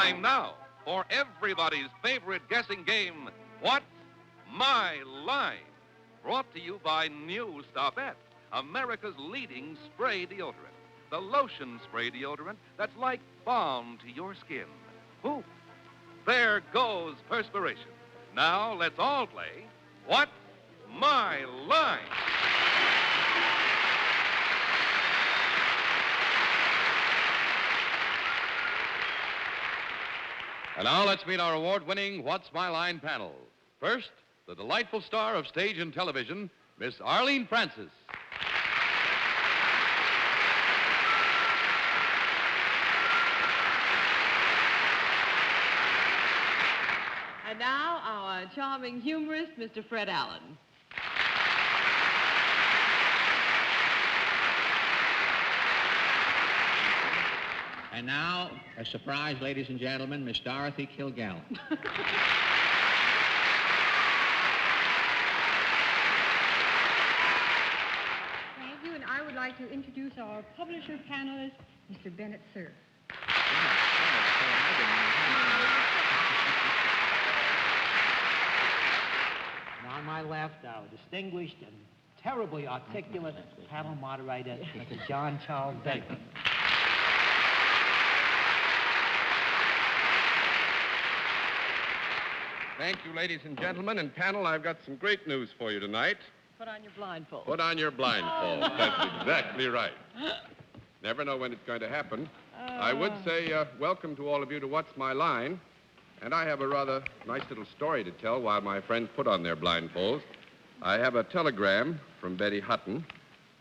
Time now for everybody's favorite guessing game, What's My Line? Brought to you by New Stopette, America's leading spray deodorant. The lotion spray deodorant that's like balm to your skin. Ooh, there goes perspiration. Now let's all play What's My Line? And now let's meet our award-winning What's My Line panel. First, the delightful star of stage and television, Miss Arlene Francis. And now, our charming humorist, Mr. Fred Allen. And now, a surprise, ladies and gentlemen, Miss Dorothy Kilgallen. Thank you, and I would like to introduce our publisher panelist, Mr. Bennett, Cerf. And on my left, our distinguished and terribly articulate panel moderator, Mr. John Charles Baker. Thank you, ladies and gentlemen. And panel, I've got some great news for you tonight. Put on your blindfold. Put on your blindfold. That's exactly right. Never know when it's going to happen. I would say welcome to all of you to What's My Line. And I have a rather nice little story to tell while my friends put on their blindfolds. I have a telegram from Betty Hutton,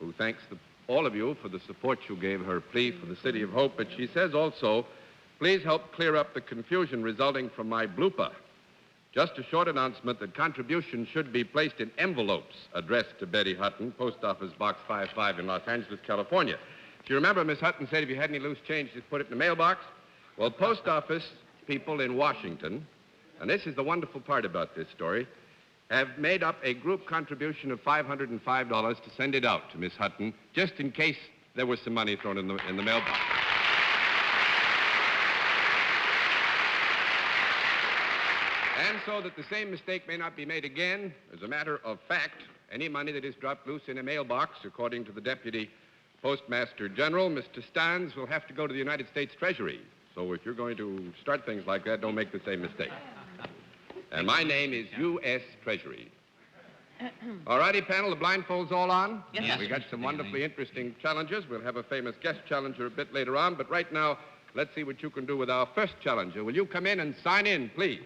who thanks all of you for the support you gave her plea for the City of Hope. But she says also, please help clear up the confusion resulting from my blooper. Just a short announcement that contributions should be placed in envelopes addressed to Betty Hutton, Post Office Box 55 in Los Angeles, California. Do you remember Miss Hutton said if you had any loose change, just put it in the mailbox? Well, Post Office people in Washington, and this is the wonderful part about this story, have made up a group contribution of $505 to send it out to Miss Hutton, just in case there was some money thrown in the mailbox. And so that the same mistake may not be made again, as a matter of fact, any money that is dropped loose in a mailbox, according to the Deputy Postmaster General, Mr. Stans, will have to go to the United States Treasury. So if you're going to start things like that, don't make the same mistake. And my name is U.S. Treasury. All righty, panel, the blindfolds all on? Yes. We got some wonderfully interesting challenges. We'll have a famous guest challenger a bit later on, but right now, let's see what you can do with our first challenger. Will you come in and sign in, please?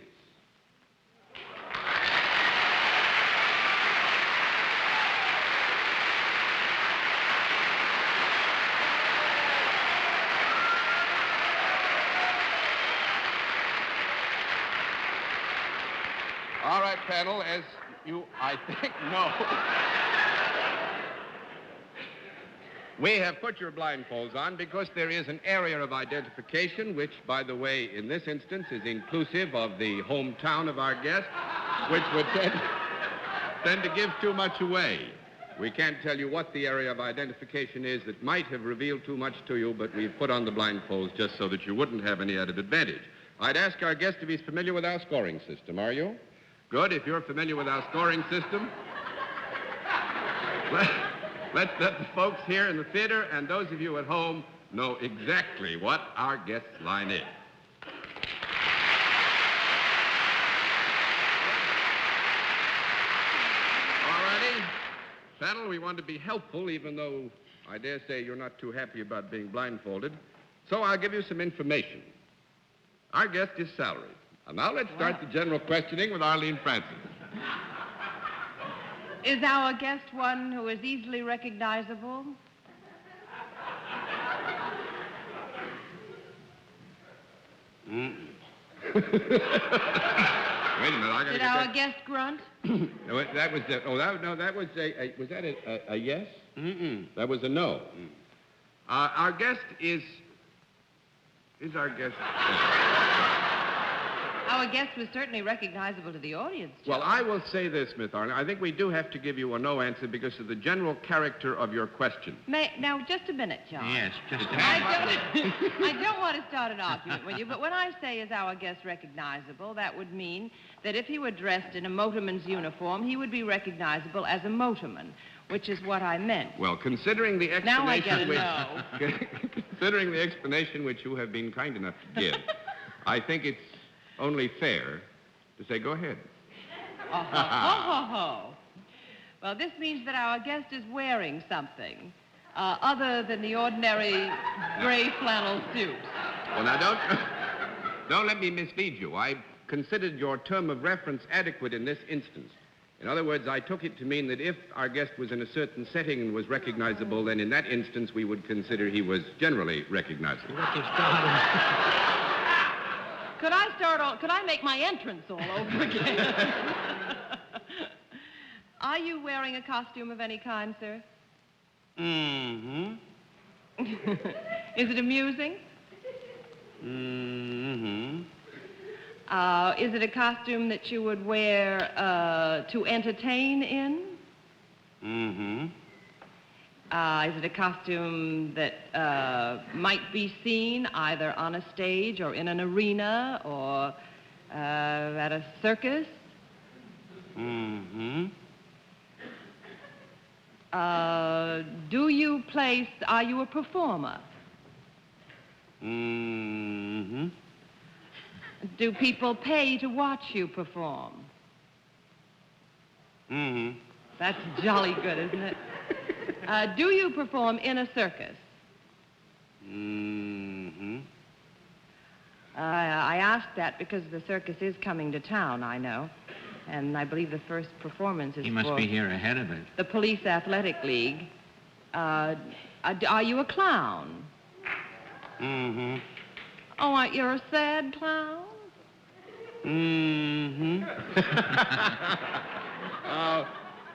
All right, panel, as you, I think, know, we have put your blindfolds on because there is an area of identification, which, by the way, in this instance, is inclusive of the hometown of our guest, which would tend to give too much away. We can't tell you what the area of identification is that might have revealed too much to you, but we've put on the blindfolds just so that you wouldn't have any added advantage. I'd ask our guest if he's familiar with our scoring system. Are you? Good. If you're familiar with our scoring system, let's let the folks here in the theater and those of you at home know exactly what our guest line is. All righty. Panel, we want to be helpful, even though I dare say you're not too happy about being blindfolded. So I'll give you some information. Our guest is salaried. And now let's start the general questioning with Arlene Francis. Is our guest one who is easily recognizable? Wait a minute, I gotta Did get our that. guest grunt? No, that was was that a yes? Mm-mm. That was a no. Our guest is our guest. Our guest was certainly recognizable to the audience, John. Well, I will say this, Miss Arlene. I think we do have to give you a no answer because of the general character of your question. Now, just a minute, John. Yes, just a minute. I don't want to start an argument with you, but when I say is our guest recognizable, that would mean that if he were dressed in a motorman's uniform, he would be recognizable as a motorman, which is what I meant. Well, considering the explanation Now I get a no. Considering the explanation which you have been kind enough to give, I think it's only fair to say go ahead. Oh, ho, ho, ho. Well, this means that our guest is wearing something other than the ordinary gray flannel suit. Well, now, don't let me mislead you. I considered your term of reference adequate in this instance. In other words, I took it to mean that if our guest was in a certain setting and was recognizable, then in that instance we would consider he was generally recognizable. Could I make my entrance all over again? Are you wearing a costume of any kind, sir? Mm-hmm. Is it amusing? Mm-hmm. Is it a costume that you would wear to entertain in? Mm-hmm. Is it a costume that might be seen either on a stage or in an arena or at a circus? Mm-hmm. Are you a performer? Mm-hmm. Do people pay to watch you perform? Mm-hmm. That's jolly good, isn't it? Do you perform in a circus? Mm-hmm. I asked that because the circus is coming to town, I know. And I believe the first performance is He must for be here ahead of it. the Police Athletic League. Are you a clown? Mm-hmm. Oh, aren't you a sad clown? Mm-hmm.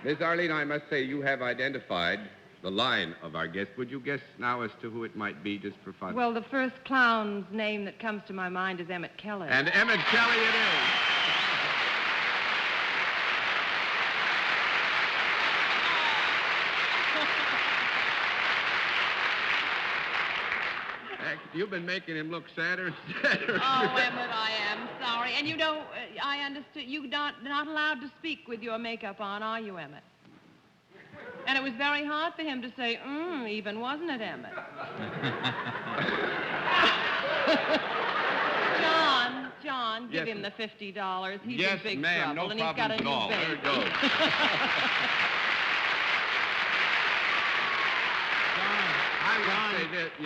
Miss Arlene, I must say you have identified the line of our guest. Would you guess now as to who it might be, just for fun? Well, the first clown's name that comes to my mind is Emmett Kelly. And Emmett Kelly it is. You've been making him look sadder and sadder. Oh, Emmett, I am sorry. And you know, I understood you're not allowed to speak with your makeup on, are you, Emmett? And it was very hard for him to say, even, wasn't it, Emmett? John, give him the $50. He's in big ma'am, trouble, no and he's got a problems at new all. baby. There it goes.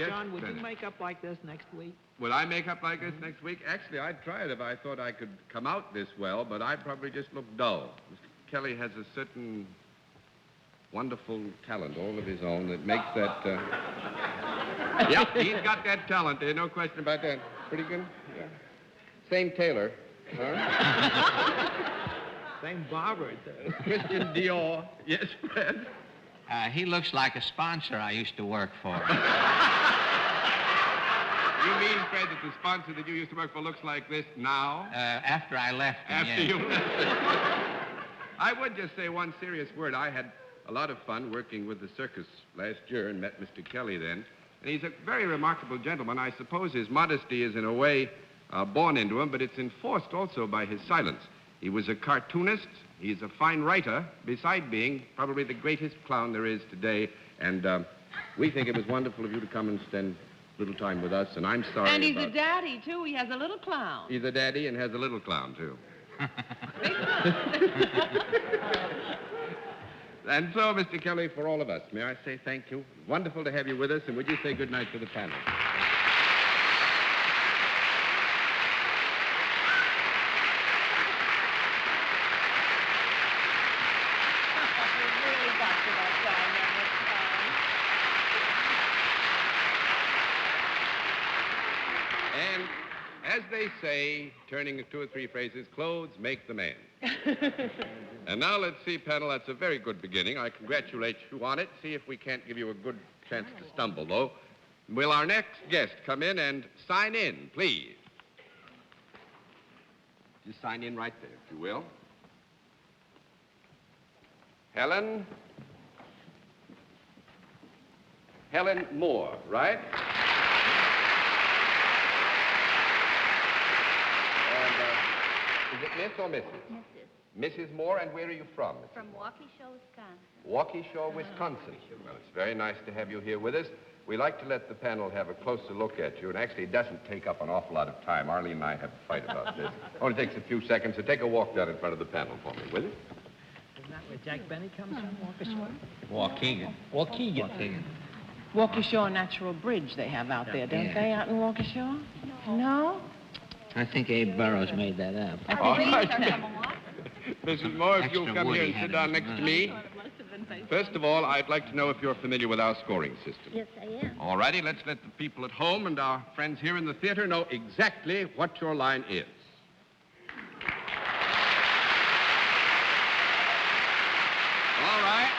John, would you make up like this next week? Would I make up like this next week? Actually, I'd try it if I thought I could come out this well, but I'd probably just look dull. Mr. Kelly has a certain wonderful talent all of his own that makes that... Yeah, he's got that talent. There's no question about that. Pretty good? Yeah. Same tailor. Huh? Same barber. Christian Dior. Yes, Fred? He looks like a sponsor I used to work for. You mean, Fred, that the sponsor that you used to work for looks like this now? After I left him, After yes. you left. I would just say one serious word. I had a lot of fun working with the circus last year and met Mr. Kelly then. And he's a very remarkable gentleman. I suppose his modesty is in a way born into him, but it's enforced also by his silence. He was a cartoonist. He's a fine writer, beside being probably the greatest clown there is today. And we think it was wonderful of you to come and spend a little time with us, and I'm sorry And he's about... a daddy, too. He has a little clown. He's a daddy and has a little clown, too. And so, Mr. Kelly, for all of us, may I say thank you? Wonderful to have you with us, and would you say good night to the panel? And as they say, turning two or three phrases, clothes make the man. And now let's see, panel, that's a very good beginning. I congratulate you on it. See if we can't give you a good chance to stumble, though. Will our next guest come in and sign in, please? Just sign in right there, if you will. Helen Moore, right? And is it Miss or Mrs.? Mrs. Moore, and where are you from? From Waukesha, Wisconsin. Waukesha, Wisconsin. Well, it's very nice to have you here with us. We like to let the panel have a closer look at you, and actually it doesn't take up an awful lot of time. Arlene and I have a fight about this. Only takes a few seconds, so take a walk down in front of the panel for me, will you? Isn't that where Jack Bennett comes from, Waukesha? Waukegan. Waukesha Natural Bridge they have out there, don't they, out in Waukesha? No? I think Abe Burrows made that up. All right. Mrs. Moore, if you'll come here and sit down next to me. First of all, I'd like to know if you're familiar with our scoring system. Yes, I am. All righty, let's let the people at home and our friends here in the theater know exactly what your line is. All right.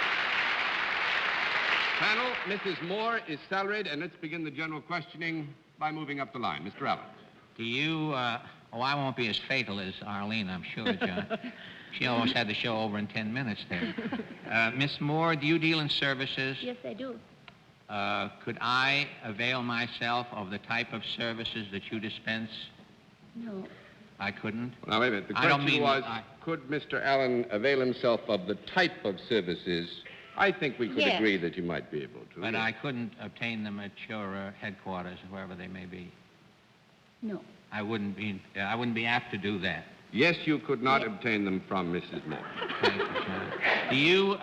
Panel, Mrs. Moore is salaried, and let's begin the general questioning by moving up the line. Mr. Allen. Do you, I won't be as fatal as Arlene, I'm sure, John. She almost had the show over in 10 minutes there. Miss Moore, do you deal in services? Yes, I do. Could I avail myself of the type of services that you dispense? No. I couldn't? Now, wait a minute. The I don't question mean was, that could Mr. Allen avail himself of the type of services? I think we could Yes. agree that you might be able to. But yes. I couldn't obtain them at your headquarters, wherever they may be. No. I wouldn't be apt to do that. Yes, you could not Yes. obtain them from Mrs. Moore. Thank you, John. Do you,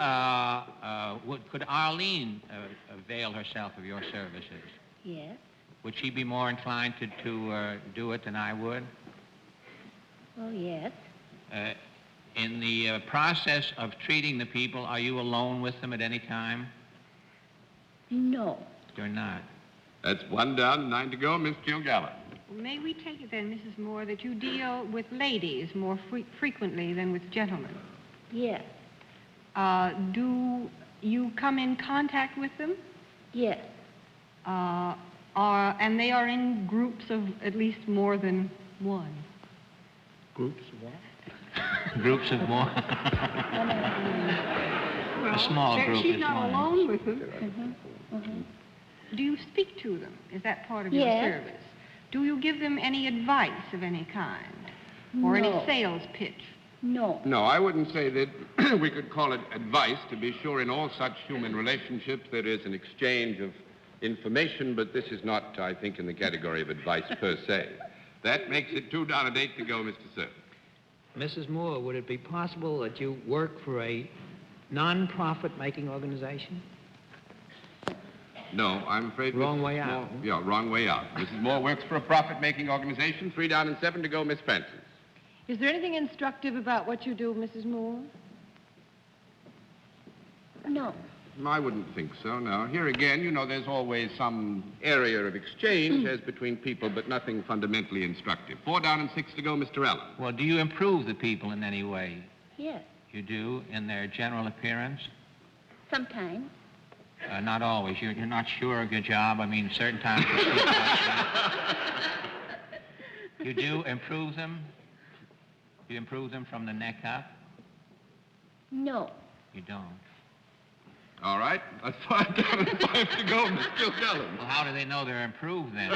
could Arlene avail herself of your services? Yes. Would she be more inclined to do it than I would? Oh, yes. In the process of treating the people, are you alone with them at any time? No. You're not. That's 1 down, 9 to go. Miss Kilgallen. May we take it then, Mrs. Moore, that you deal with ladies more frequently than with gentlemen? Yes. Do you come in contact with them? Yes. And they are in groups of at least more than one? Groups of what? Groups of more? Well, A small group she's is not one. alone with them. Mm-hmm. Do you speak to them? Is that part of Yes. your service? Do you give them any advice of any kind? Or any No. sales pitch? No. No, I wouldn't say that we could call it advice. To be sure, in all such human relationships, there is an exchange of information, but this is not, I think, in the category of advice per se. That makes it 2 down and 8 to go, Mr. Cerf. Mrs. Moore, would it be possible that you work for a non-profit-making organization? No, I'm afraid... Wrong Mrs. way Moore- out. Yeah, wrong way out. Mrs. Moore works for a profit-making organization. 3 down and 7 to go, Miss Francis. Is there anything instructive about what you do, Mrs. Moore? No. I wouldn't think so, no. Here again, you know, there's always some area of exchange as between people, but nothing fundamentally instructive. 4 down and 6 to go, Mr. Allen. Well, do you improve the people in any way? Yes. You do, in their general appearance? Sometimes. Not always. You're not sure of your job. I mean, certain times you see You do improve them? You improve them from the neck up? No. You don't. All right, that's 5 down and 5 to go, Miss Kilgallen. Well, how do they know they're improved then? I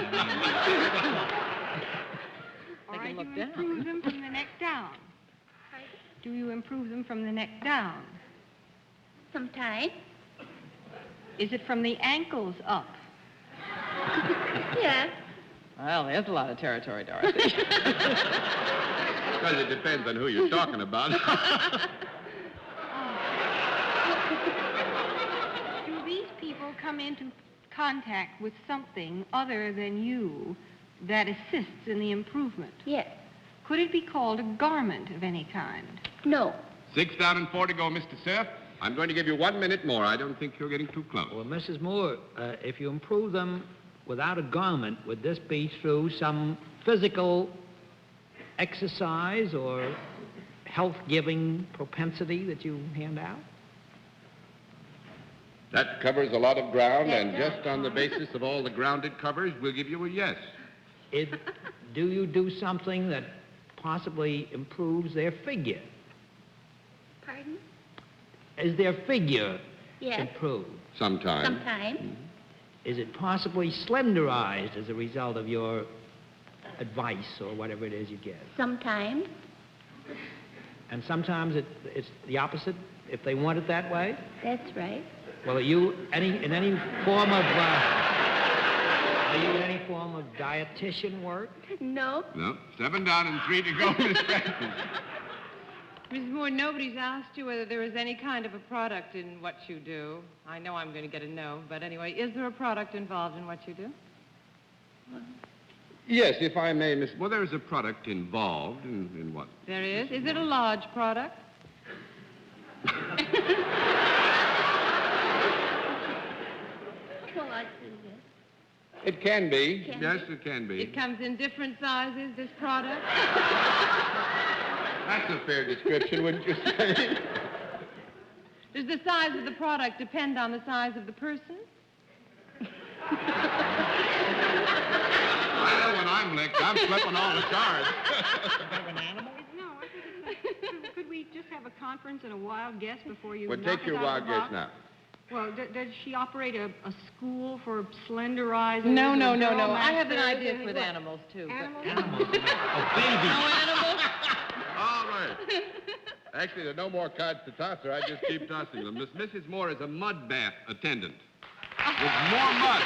All They right, can do look you down. improve them from the neck down? Do you improve them from the neck down? Sometimes. Is it from the ankles up? Yes. Well, there's a lot of territory, Dorothy. Well, it depends on who you're talking about. Do these people come into contact with something other than you that assists in the improvement? Yes. Could it be called a garment of any kind? No. 6 down and 4 to go, Mr. Cerf. I'm going to give you 1 minute more. I don't think you're getting too close. Well, Mrs. Moore, if you improve them without a garment, would this be through some physical exercise or health-giving propensity that you hand out? That covers a lot of ground, That and does. just on the basis of all the ground it covers, we'll give you a yes. Do you do something that possibly improves their figure? Pardon? Is their figure Yes. improved? Sometimes. Sometimes. Is it possibly slenderized as a result of your advice or whatever it is you give? Sometimes. And sometimes it's the opposite, if they want it that way? That's right. Well, are you in any form of dietitian work? No. No. 7 down and 3 to go, Miss Francis. Mrs. Moore, nobody's asked you whether there is any kind of a product in what you do. I know I'm going to get a no, but anyway, is there a product involved in what you do? Yes, if I may, Miss. Well, there is a product involved in what? There is. Is it a large product? Well, I see this. It can be. Can Yes, be. it can be. It comes in different sizes, this product? That's a fair description, wouldn't you say? Does the size of the product depend on the size of the person? I know when I'm licked, I'm flipping all the cards. No, I think it's could we just have a conference and a wild guess before you Well, knock take us your out wild of the guess box? now. Well, does she operate a school for slenderizers? No, or no, no, girl no. I have an masters idea or for what? the animals, too. Animals? Animals. Oh, babies. No animals? All right. Actually, there are no more cards to toss her. I just keep tossing them. Mrs. Moore is a mud bath attendant. With more mud.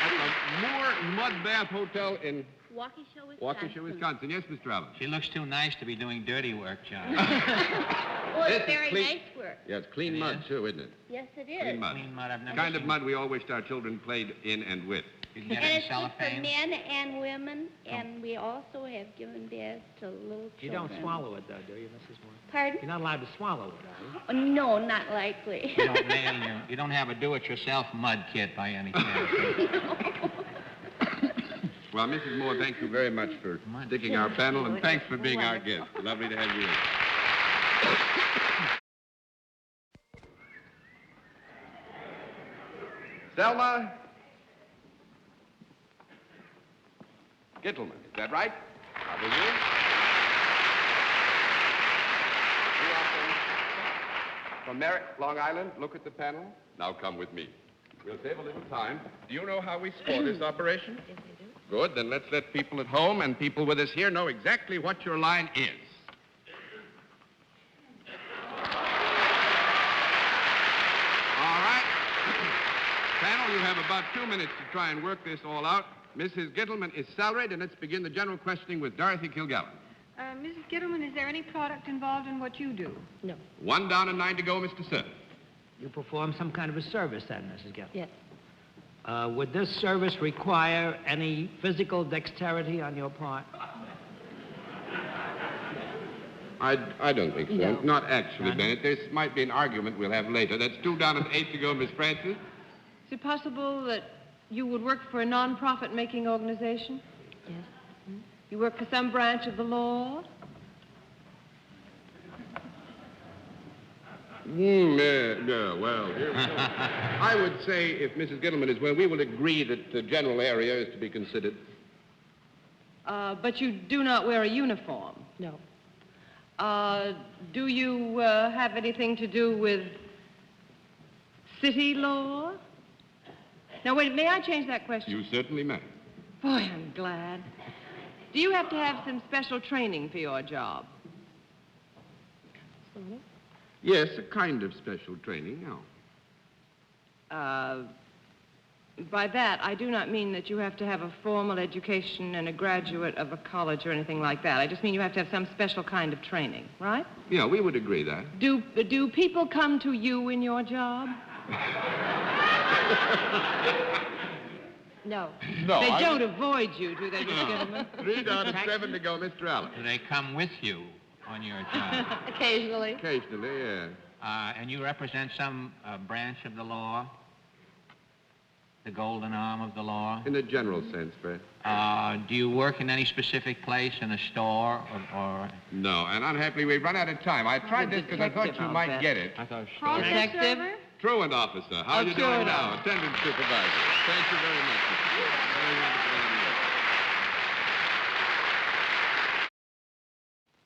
At the Moore Mud Bath Hotel in Waukesha, Wisconsin. Waukesha, Wisconsin. Yes, Mr. Allen? She looks too nice to be doing dirty work, John. Oh, This it's is very clean- nice work. Yeah, it's clean It mud, is? too, isn't it? Yes, it Clean is. mud. Clean mud, I've never Kind of seen. mud we all wished our children played in and with. You can get And it in it's good for cellophane. men and women, and we also have given baths to little You children. don't swallow it, though, do you, Mrs. Moore? Pardon? You're not allowed to swallow it, are you? Oh, no, not likely. You don't nail you don't have a do-it-yourself mud kit by any chance. Well, Mrs. Moore, thank you very much for sticking our panel, and thanks for being our guest. Lovely to have you in. Selma Gittleman, is that right? How are you? From Merrick, Long Island. Look at the panel. Now come with me. We'll save a little time. Do you know how we score this operation? Yes, I do. Good. Then let's let people at home and people with us here know exactly what your line is. All right. Panel, you have about 2 minutes to try and work this all out. Mrs. Gittleman is salaried, and let's begin the general questioning with Dorothy Kilgallen. Mrs. Gittleman, is there any product involved in what you do? No. 1 down and 9 to go, Mr. Cerf. You perform some kind of a service then, Mrs. Gill. Yes. Would this service require any physical dexterity on your part? I don't think so. No. Not actually, None? Bennett. This might be an argument we'll have later. That's 2 down and 8 to go, Miss Francis. Is it possible that you would work for a non-profit making organization? Yes. You work for some branch of the law? Yeah, well, here we go. I would say, if Mrs. Gittleman is well, we will agree that the general area is to be considered. But you do not wear a uniform. No. Do you have anything to do with city law? Now, wait, may I change that question? You certainly may. Boy, I'm glad. Do you have to have some special training for your job? Yes, a kind of special training, no. By that, I do not mean that you have to have a formal education and a graduate of a college or anything like that. I just mean you have to have some special kind of training, right? Yeah, we would agree that. Do people come to you in your job? No. No, They don't avoid you, do they, Miss Gittleman? 3 down and 7 to go, Mr. Allen. Do they come with you on your job? Occasionally. Occasionally, yeah. And you represent some branch of the law? The golden arm of the law? In a general sense, Brett. Do you work in any specific place, in a store, or... No, and unhappily, we've run out of time. I tried this because I thought you detective, I'll might bet. get it. I thought Process Detective? server? Truant officer. How are you doing truant now? Attendant supervisor. Thank you very much, Mr. Truant. Very wonderful of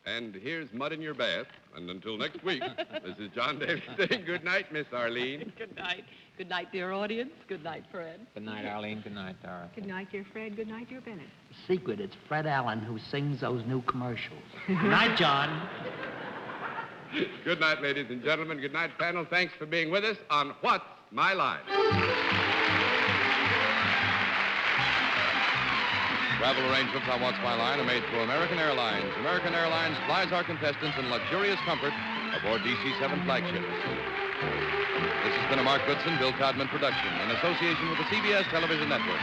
you. And here's mud in your bath. And until next week, this is John Daly saying good night, Miss Arlene. Good night. Good night, dear audience. Good night, Fred. Good night, Arlene. Good night, Dorothy. Good night, dear Fred. Good night, dear Bennett. Secret, it's Fred Allen who sings those new commercials. Good night, John. Good night, ladies and gentlemen. Good night, panel. Thanks for being with us on What's My Line? Travel arrangements on What's My Line are made through American Airlines. American Airlines flies our contestants in luxurious comfort aboard DC-7 flagships. This has been a Mark Goodson, Bill Codman production in association with the CBS Television Network.